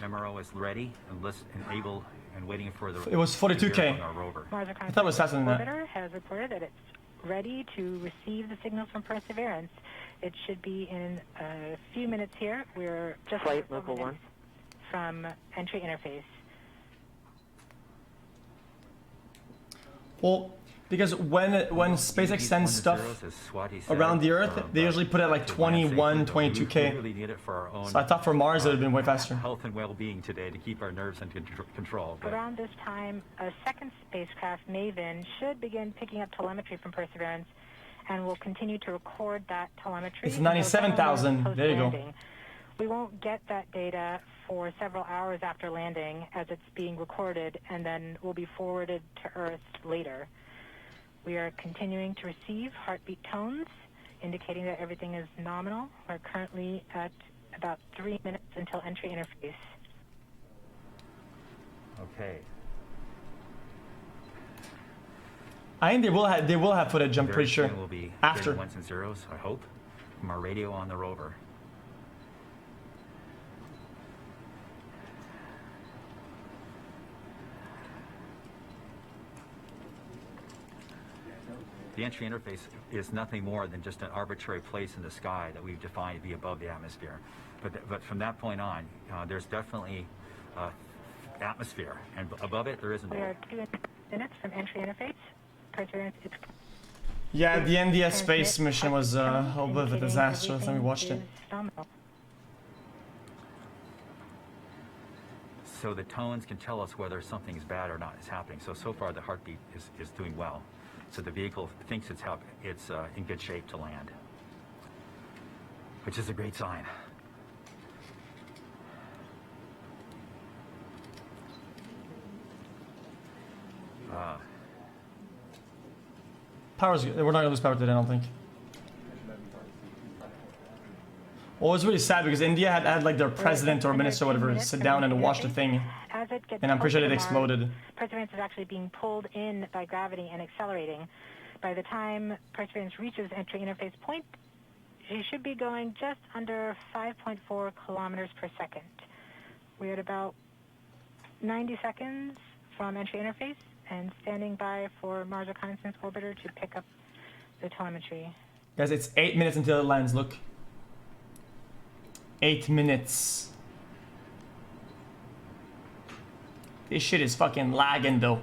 MRO is ready and able and waiting for the. It was 42K. On our rover. I thought it was faster than that. Orbiter has reported that it's ready to receive the signals from Perseverance. It should be in a few minutes here. We're just Flight local 1 from entry interface. Well, because when SpaceX sends stuff around the Earth, they usually put it at like 21, 22K. So I thought for Mars it would have been way faster. Health and well-being today to keep our nerves under control. Around this time, a second spacecraft, Maven, should begin picking up telemetry from Perseverance and will continue to record that telemetry. It's 97,000. There you go. We won't get that data for several hours after landing as it's being recorded and then will be forwarded to Earth later. We are continuing to receive heartbeat tones, indicating that everything is nominal. We're currently at about 3 minutes until entry interface. Okay. I think they will have footage, I'm pretty sure. Will be after ones and zeros, I hope, from our radio on the rover. The entry interface is nothing more than just an arbitrary place in the sky that we've defined to be above the atmosphere. But from that point on, there's definitely atmosphere, and above it there isn't. We are 2 minutes from entry interface. Perseverance is. Yeah, the NDS space mission was a whole bit of a disaster last time we watched it. So the tones can tell us whether something is bad or not is happening. So far the heartbeat is doing well. So the vehicle thinks it's in good shape to land, which is a great sign. Power's good. We're not gonna lose power today, I don't think. Well, it was really sad because India had like their president or minister or whatever sit down and watch the thing, and I'm pretty sure it exploded. Perseverance is actually being pulled in by gravity and accelerating. By the time Perseverance reaches entry interface point, she should be going just under 5.4 kilometers per second. We're at about 90 seconds from entry interface and standing by for Mars Reconnaissance Orbiter to pick up the telemetry. Guys, it's 8 minutes until it lands, look. 8 minutes. This shit is fucking lagging though.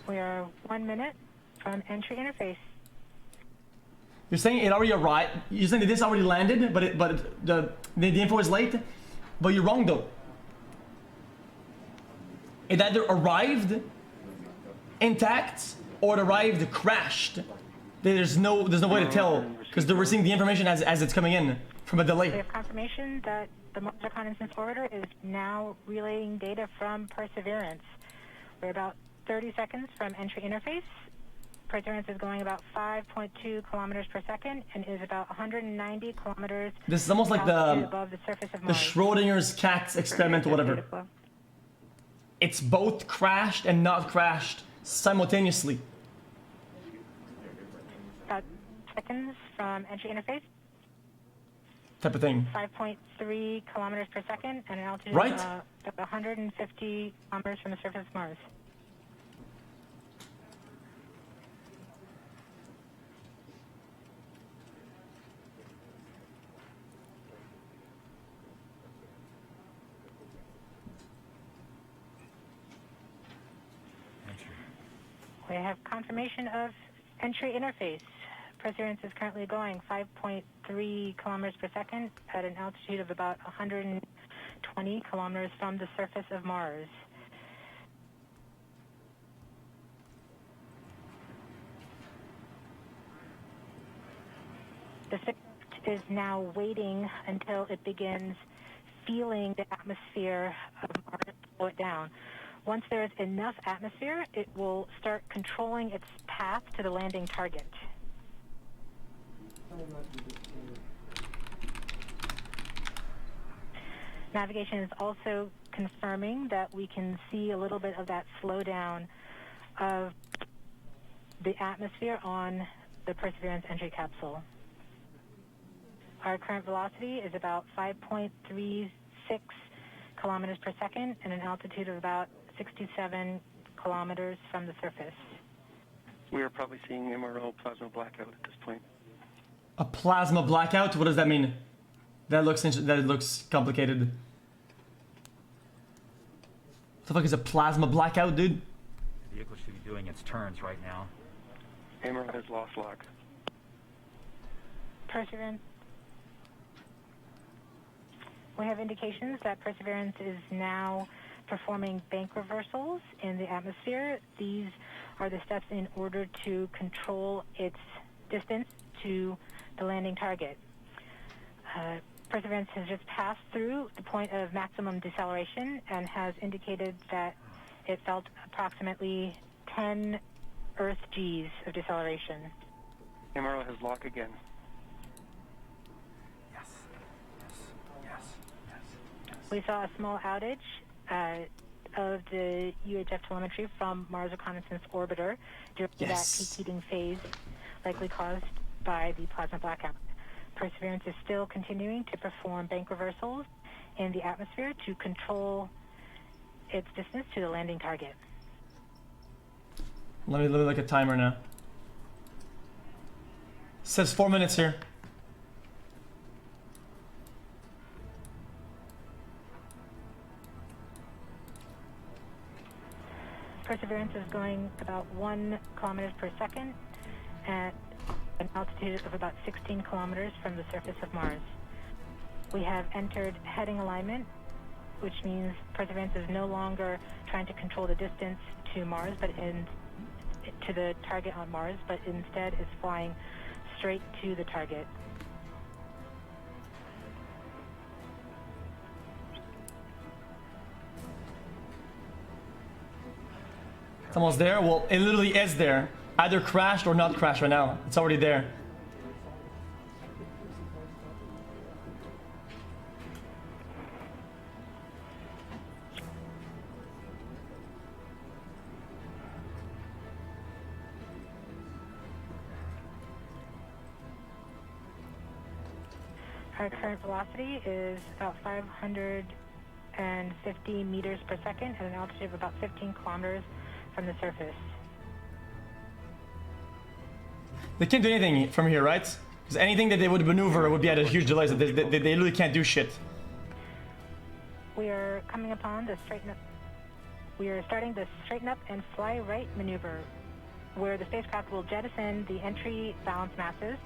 We are 1 minute from entry interface. You're saying it already arrived? You're saying that this already landed, but the info is late? But you're wrong though. It either arrived intact or it arrived crashed. There's no way to tell because we're seeing the information as it's coming in from a delay. We have confirmation that the Mars Reconnaissance Orbiter is now relaying data from Perseverance. We're about 30 seconds from entry interface. Perseverance is going about 5.2 kilometers per second and is about 190 kilometers. This is almost like above the surface of Mars. Schrodinger's cat experiment or whatever. It's both crashed and not crashed simultaneously. About seconds from entry interface. Type of thing. 5.3 kilometers per second and an altitude right? of 150 kilometers from the surface of Mars. We have confirmation of entry interface. Perseverance is currently going 5.3 kilometers per second at an altitude of about 120 kilometers from the surface of Mars. The spacecraft is now waiting until it begins feeling the atmosphere of Mars slow it down. Once there is enough atmosphere, it will start controlling its path to the landing target. Navigation is also confirming that we can see a little bit of that slowdown of the atmosphere on the Perseverance entry capsule. Our current velocity is about 5.36 kilometers per second and an altitude of about 67 kilometers from the surface. We are probably seeing MRO plasma blackout at this point. A plasma blackout? What does that mean? That looks complicated. What the fuck is a plasma blackout, dude? The vehicle should be doing its turns right now. MRO has lost lock. Perseverance. We have indications that Perseverance is now performing bank reversals in the atmosphere. These are the steps in order to control its distance to the landing target. Perseverance has just passed through the point of maximum deceleration and has indicated that it felt approximately 10 Earth Gs of deceleration. MRO has lock again. Yes. Yes. We saw a small outage of the UHF telemetry from Mars Reconnaissance Orbiter during that peak heating phase, likely caused by the plasma blackout. Perseverance is still continuing to perform bank reversals in the atmosphere to control its distance to the landing target. Let me look at timer now. Says 4 minutes here. Perseverance is going about 1 kilometers per second at an altitude of about 16 kilometers from the surface of Mars. We have entered heading alignment, which means Perseverance is no longer trying to control the distance to Mars, to the target on Mars, but instead is flying straight to the target. It's almost there. Well, it literally is there. Either crashed or not crashed right now. It's already there. Our current velocity is about 550 meters per second at an altitude of about 15 kilometers from the surface. They can't do anything from here, right? Because anything that they would maneuver would be at a huge delay. So they literally can't do shit. We are coming upon the straighten up. We are starting the straighten up and fly right maneuver, where the spacecraft will jettison the entry balance masses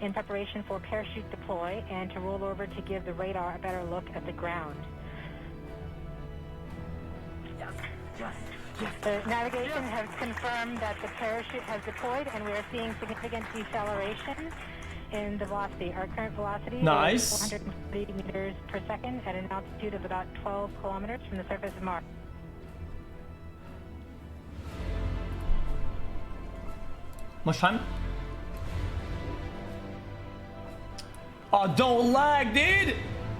in preparation for parachute deploy and to roll over to give the radar a better look at the ground. The navigation has confirmed that the parachute has deployed and we are seeing significant deceleration in the velocity. Our current velocity is 430 meters per second at an altitude of about 12 kilometers from the surface of Mars. Much time? Oh, don't lag, dude!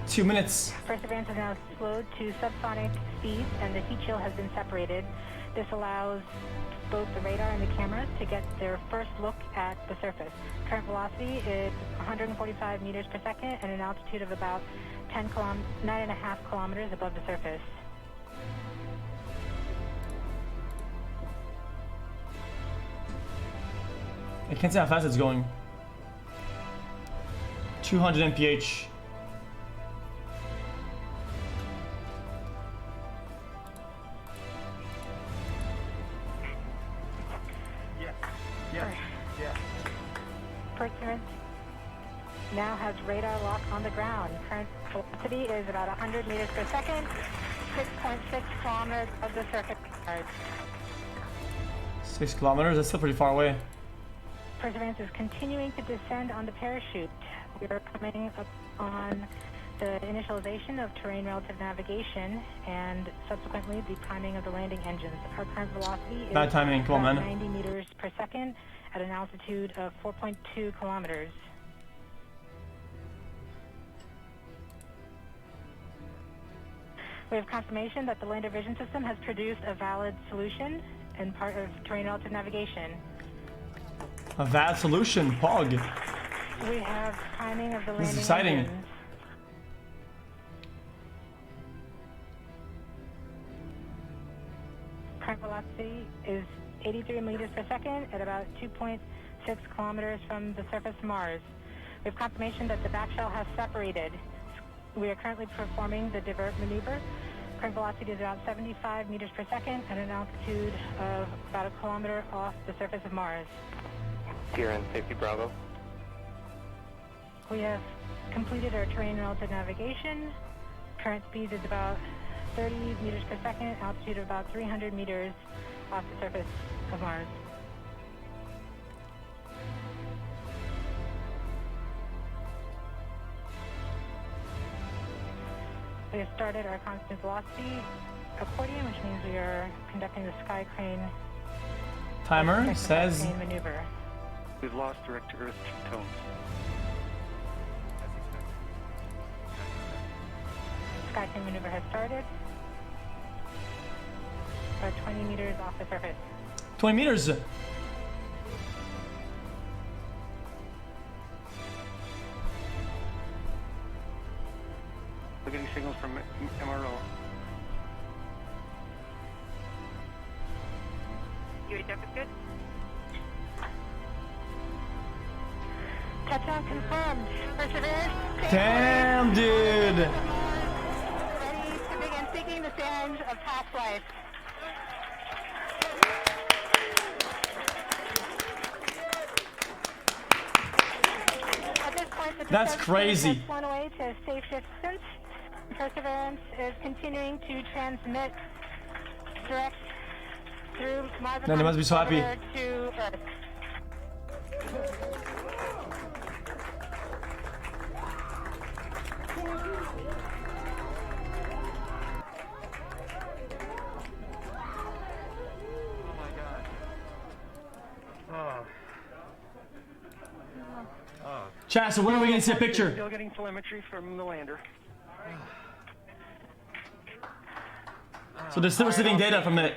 2 minutes. Perseverance is now slowed to subsonic speeds and the heat shield has been separated. This allows both the radar and the cameras to get their first look at the surface. Current velocity is 145 meters per second and an altitude of about 9.5 kilometers above the surface. I can't see how fast it's going. 200 mph. Perseverance now has radar lock on the ground. Current velocity is about 100 meters per second, 6.6 kilometers of the surface. 6 kilometers? That's still pretty far away. Perseverance is continuing to descend on the parachute. We are coming up on the initialization of terrain relative navigation and subsequently the timing of the landing engines. Our current velocity is bad timing. Come on, man. 90 meters per second at an altitude of 4.2 kilometers. We have confirmation that the lander vision system has produced a valid solution and part of terrain relative navigation. A valid solution, Pog. We have timing of the landing This is exciting. engines. Current velocity is 83 meters per second at about 2.6 kilometers from the surface of Mars. We have confirmation that the back shell has separated. We are currently performing the divert maneuver. Current velocity is about 75 meters per second at an altitude of about a kilometer off the surface of Mars. Here in Safety Bravo. We have completed our terrain relative navigation. Current speed is about 30 meters per second, altitude of about 300 meters off the surface of Mars. We have started our constant velocity accordion, which means we are conducting the sky crane Timer technical says crane maneuver. We've lost direct to Earth tone. Sky crane maneuver has started. About 20 meters off the surface. 20 meters. We're getting signals from MRO. UHF is good. Touchdown confirmed. Perseverance. Damn, dude. Ready to begin seeking the signs of past life. At this point, the That's discharge crazy. has flown away to safe distance. Perseverance is continuing to transmit direct through Mars Man, they must be so happy. to Earth. Chat, so when are we gonna see a picture? Still getting telemetry from the lander. So they're still receiving data from it.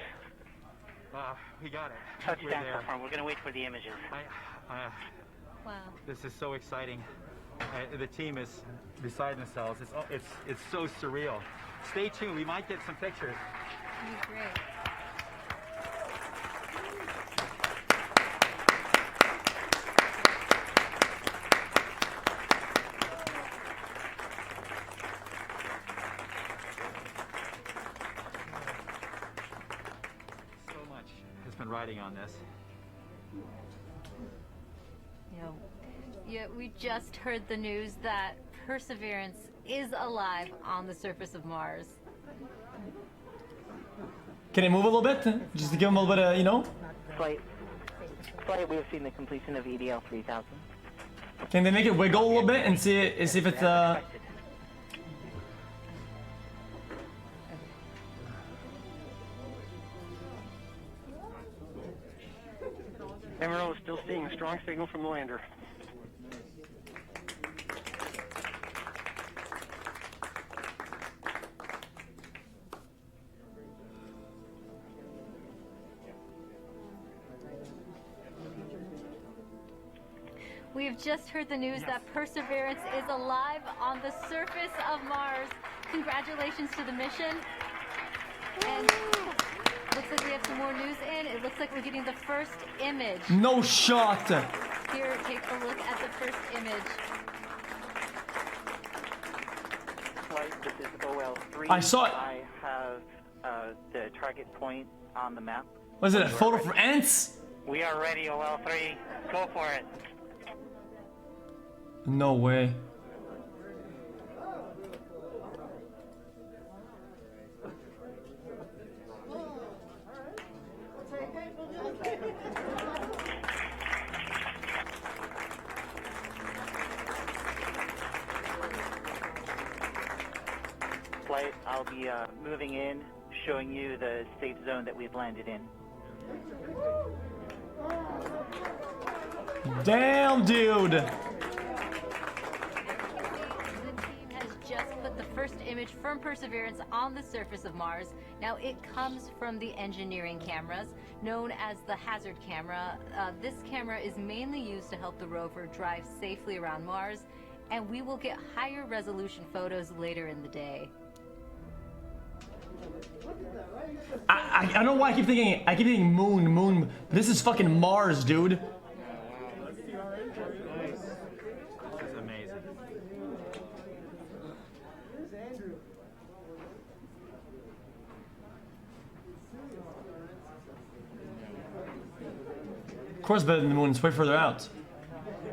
We got it. Touchdown confirmed. We're going to wait for the images. Wow. This is so exciting. The team is beside themselves. It's so surreal. Stay tuned. We might get some pictures. That'd be great. So much has been riding on this. Yeah, we just heard the news that Perseverance is alive on the surface of Mars. Can it move a little bit? Just to give them a little bit of, you know? Flight, we have seen the completion of EDL 3000. Can they make it wiggle a little bit and see if it's MRO is still seeing a strong signal from the lander. We have just heard the news that Perseverance is alive on the surface of Mars. Congratulations to the mission. And looks like we have some more news in. It looks like we're getting the first image. no shot? Here, take a look at the first image. Flight, this is OL3. I saw it. I have the target point on the map. Was it a photo for ants? We are ready, OL3. Go for it. No way. Flight, I'll be moving in, showing you the safe zone that we've landed in. Damn, dude. The team has just put the first image from Perseverance on the surface of Mars. Now, it comes from the engineering cameras known as the hazard camera. This camera is mainly used to help the rover drive safely around Mars, and we will get higher resolution photos later in the day. I don't know why I keep thinking moon. This is fucking Mars, dude. This is amazing. Of course better than the moon, it's way further out.